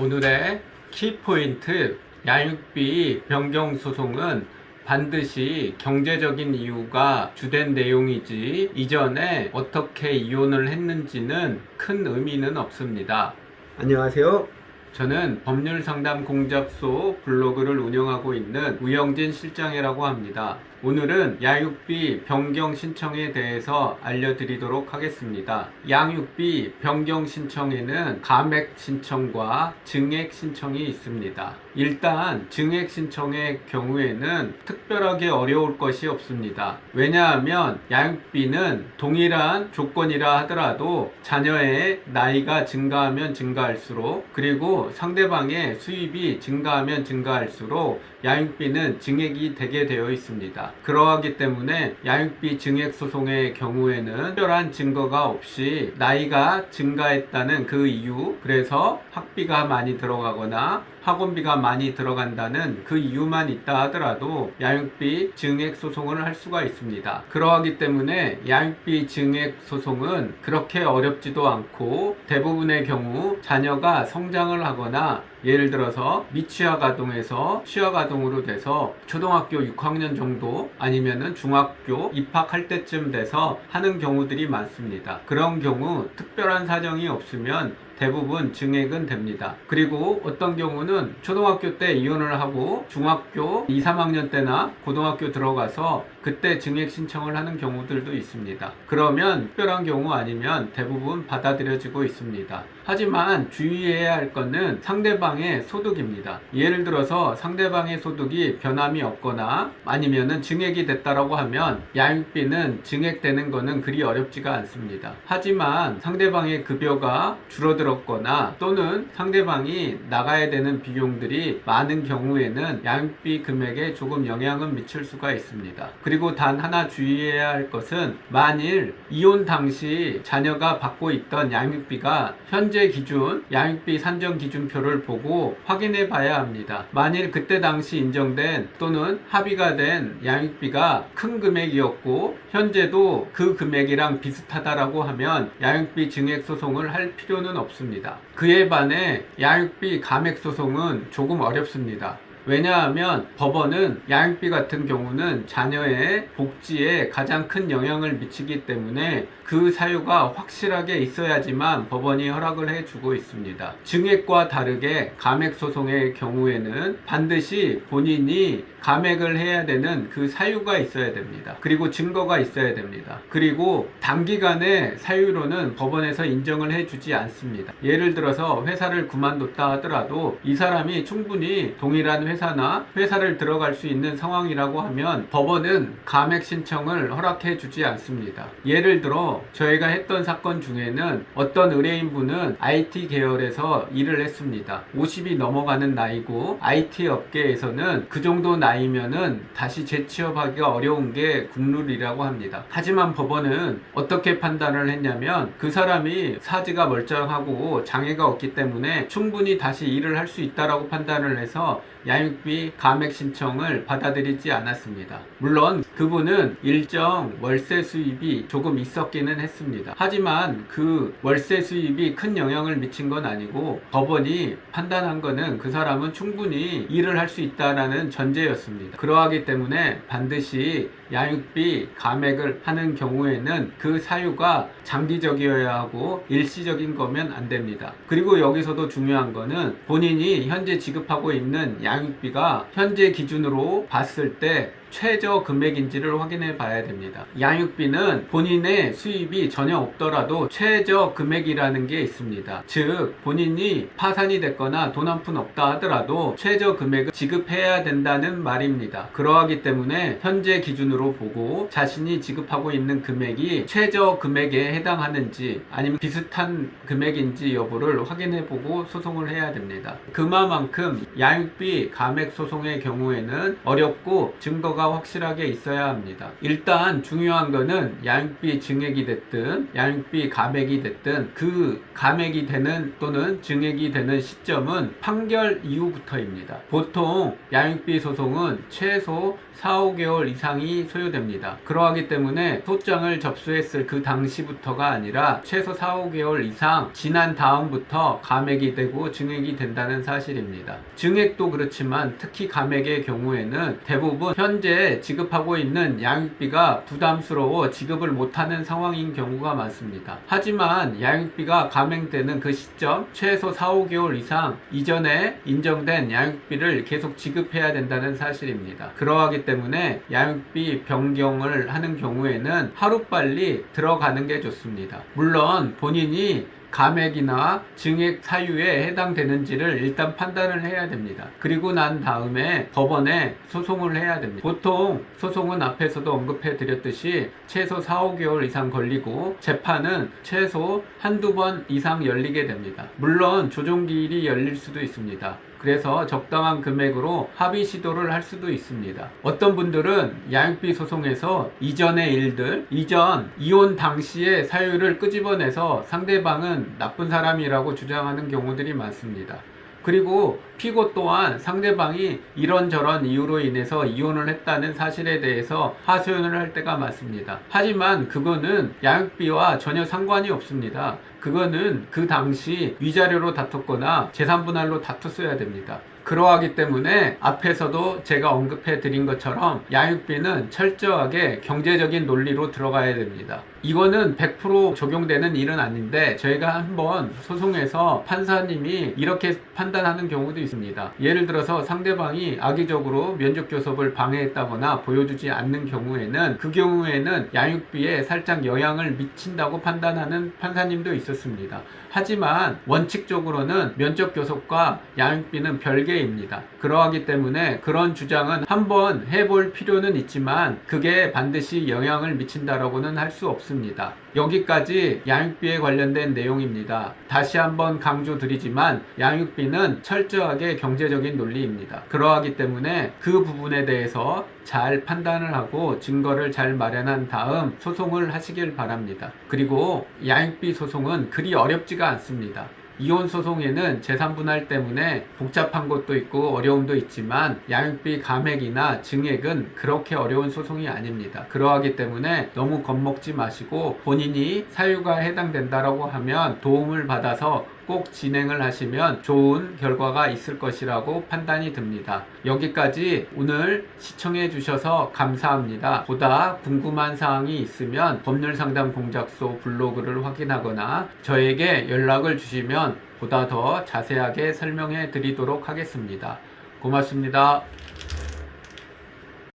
오늘의 키포인트, 양육비 변경 소송은 반드시 경제적인 이유가 주된 내용이지 이전에 어떻게 이혼을 했는지는 큰 의미는 없습니다. 안녕하세요. 저는 법률상담공잡소 블로그를 운영하고 있는 우영진 실장이라고 합니다. 오늘은 양육비 변경 신청에 대해서 알려드리도록 하겠습니다. 양육비 변경 신청에는 감액 신청과 증액 신청이 있습니다. 일단 증액 신청의 경우에는 특별하게 어려울 것이 없습니다. 왜냐하면 양육비는 동일한 조건이라 하더라도 자녀의 나이가 증가하면 증가할수록, 그리고 상대방의 수입이 증가하면 증가할수록 양육비는 증액이 되게 되어 있습니다. 그러하기 때문에 양육비 증액 소송의 경우에는 특별한 증거가 없이 나이가 증가했다는 그 이유, 그래서 학비가 많이 들어가거나 학원비가 많이 들어간다는 그 이유만 있다 하더라도 양육비 증액 소송을 할 수가 있습니다. 그러하기 때문에 양육비 증액 소송은 그렇게 어렵지도 않고, 대부분의 경우 자녀가 성장을 하거나 예를 들어서 미취학 아동에서 취학 아동으로 돼서 초등학교 6학년 정도 아니면은 중학교 입학할 때쯤 돼서 하는 경우들이 많습니다. 그런 경우 특별한 사정이 없으면 대부분 증액은 됩니다. 그리고 어떤 경우는 초등학교 때 이혼을 하고 중학교 2, 3학년 때나 고등학교 들어가서 그때 증액 신청을 하는 경우들도 있습니다. 그러면 특별한 경우 아니면 대부분 받아들여지고 있습니다. 하지만 주의해야 할 것은 상대방의 소득입니다. 예를 들어서 상대방의 소득이 변함이 없거나 아니면은 증액이 됐다라고 하면 양육비는 증액되는 것은 그리 어렵지가 않습니다. 하지만 상대방의 급여가 줄어들었거나 또는 상대방이 나가야 되는 비용들이 많은 경우에는 양육비 금액에 조금 영향을 미칠 수가 있습니다. 그리고 단 하나 주의해야 할 것은, 만일 이혼 당시 자녀가 받고 있던 양육비가 현재 기준 양육비 산정 기준표를 보고 확인해 봐야 합니다. 만일 그때 당시 인정된 또는 합의가 된 양육비가 큰 금액이었고 현재도 그 금액이랑 비슷하다라고 하면 양육비 증액 소송을 할 필요는 없습니다. 그에 반해 양육비 감액 소송은 조금 어렵습니다. 왜냐하면 법원은 양육비 같은 경우는 자녀의 복지에 가장 큰 영향을 미치기 때문에 그 사유가 확실하게 있어야지만 법원이 허락을 해주고 있습니다. 증액과 다르게 감액 소송의 경우에는 반드시 본인이 감액을 해야 되는 그 사유가 있어야 됩니다. 그리고 증거가 있어야 됩니다. 그리고 단기간의 사유로는 법원에서 인정을 해주지 않습니다. 예를 들어서 회사를 그만뒀다 하더라도 이 사람이 충분히 동일한 회사나 회사를 들어갈 수 있는 상황이라고 하면 법원은 감액 신청을 허락해 주지 않습니다. 예를 들어 저희가 했던 사건 중에는 어떤 의뢰인분은 IT 계열에서 일을 했습니다. 50이 넘어가는 나이고 IT 업계에서는 그 정도 나이면은 다시 재취업하기가 어려운 게 국룰이라고 합니다. 하지만 법원은 어떻게 판단을 했냐면 그 사람이 사지가 멀쩡하고 장애가 없기 때문에 충분히 다시 일을 할 수 있다라고 판단을 해서 양육비 감액 신청을 받아들이지 않았습니다. 물론 그분은 일정 월세 수입이 조금 있었기는 했습니다. 하지만 그 월세 수입이 큰 영향을 미친 건 아니고 법원이 판단한 거는 그 사람은 충분히 일을 할 수 있다라는 전제였습니다. 그러하기 때문에 반드시 양육비 감액을 하는 경우에는 그 사유가 장기적이어야 하고 일시적인 거면 안 됩니다. 그리고 여기서도 중요한 거는 본인이 현재 지급하고 있는 양육비가 현재 기준으로 봤을 때 최저 금액인지를 확인해 봐야 됩니다. 양육비는 본인의 수입이 전혀 없더라도 최저 금액이라는 게 있습니다. 즉 본인이 파산이 됐거나 돈 한 푼 없다 하더라도 최저 금액을 지급해야 된다는 말입니다. 그러하기 때문에 현재 기준으로 보고 자신이 지급하고 있는 금액이 최저 금액에 해당하는지 아니면 비슷한 금액인지 여부를 확인해 보고 소송을 해야 됩니다. 그만큼 양육비 감액 소송의 경우에는 어렵고 증거가 근거가 확실하게 있어야 합니다. 일단 중요한 거는 양육비 증액이 됐든 양육비 감액이 됐든 그 감액이 되는 또는 증액이 되는 시점은 판결 이후부터입니다. 보통 양육비 소송은 최소 4, 5개월 이상이 소요됩니다. 그러하기 때문에 소장을 접수했을 그 당시부터가 아니라 최소 4, 5개월 이상 지난 다음부터 감액이 되고 증액이 된다는 사실입니다. 증액도 그렇지만 특히 감액의 경우에는 대부분 현재 지급하고 있는 양육비가 부담스러워 지급을 못하는 상황인 경우가 많습니다. 하지만 양육비가 감액되는 그 시점 최소 4, 5개월 이상 이전에 인정된 양육비를 계속 지급해야 된다는 사실입니다. 그러하기 때문에 양육비 변경을 하는 경우에는 하루빨리 들어가는 게 좋습니다. 물론 본인이 감액이나 증액 사유에 해당되는지를 일단 판단을 해야 됩니다. 그리고 난 다음에 법원에 소송을 해야 됩니다. 보통 소송은 앞에서도 언급해 드렸듯이 최소 4, 5개월 이상 걸리고 재판은 최소 한두 번 이상 열리게 됩니다. 물론 조정기일이 열릴 수도 있습니다. 그래서 적당한 금액으로 합의 시도를 할 수도 있습니다. 어떤 분들은 양육비 소송에서 이전의 일들, 이혼 당시의 사유를 끄집어내서 상대방은 나쁜 사람이라고 주장하는 경우들이 많습니다. 그리고 피고 또한 상대방이 이런저런 이유로 인해서 이혼을 했다는 사실에 대해서 하소연을 할 때가 많습니다. 하지만 그거는 양육비와 전혀 상관이 없습니다. 그거는 그 당시 위자료로 다퉜거나 재산분할로 다퉜어야 됩니다. 그러하기 때문에 앞에서도 제가 언급해 드린 것처럼 양육비는 철저하게 경제적인 논리로 들어가야 됩니다. 이거는 100% 적용되는 일은 아닌데 저희가 한번 소송에서 판사님이 이렇게 판단하는 경우도 있습니다. 예를 들어서 상대방이 악의적으로 면접교섭을 방해했다거나 보여주지 않는 경우에는 그 경우에는 양육비에 살짝 영향을 미친다고 판단하는 판사님도 있었습니다. 하지만 원칙적으로는 면접교섭과 양육비는 별개입니다. 그러하기 때문에 그런 주장은 한번 해볼 필요는 있지만 그게 반드시 영향을 미친다라고는 할 수 없습니다. 여기까지 양육비에 관련된 내용입니다. 다시 한번 강조드리지만 양육비는 철저하게 경제적인 논리입니다. 그러하기 때문에 그 부분에 대해서 잘 판단을 하고 증거를 잘 마련한 다음 소송을 하시길 바랍니다. 그리고 양육비 소송은 그리 어렵지가 않습니다. 이혼 소송에는 재산분할 때문에 복잡한 것도 있고 어려움도 있지만 양육비 감액이나 증액은 그렇게 어려운 소송이 아닙니다. 그러하기 때문에 너무 겁먹지 마시고 본인이 사유가 해당된다라고 하면 도움을 받아서 꼭 진행을 하시면 좋은 결과가 있을 것이라고 판단이 듭니다. 여기까지 오늘 시청해 주셔서 감사합니다. 보다 궁금한 사항이 있으면 법률상담공작소 블로그를 확인하거나 저에게 연락을 주시면 보다 더 자세하게 설명해 드리도록 하겠습니다. 고맙습니다.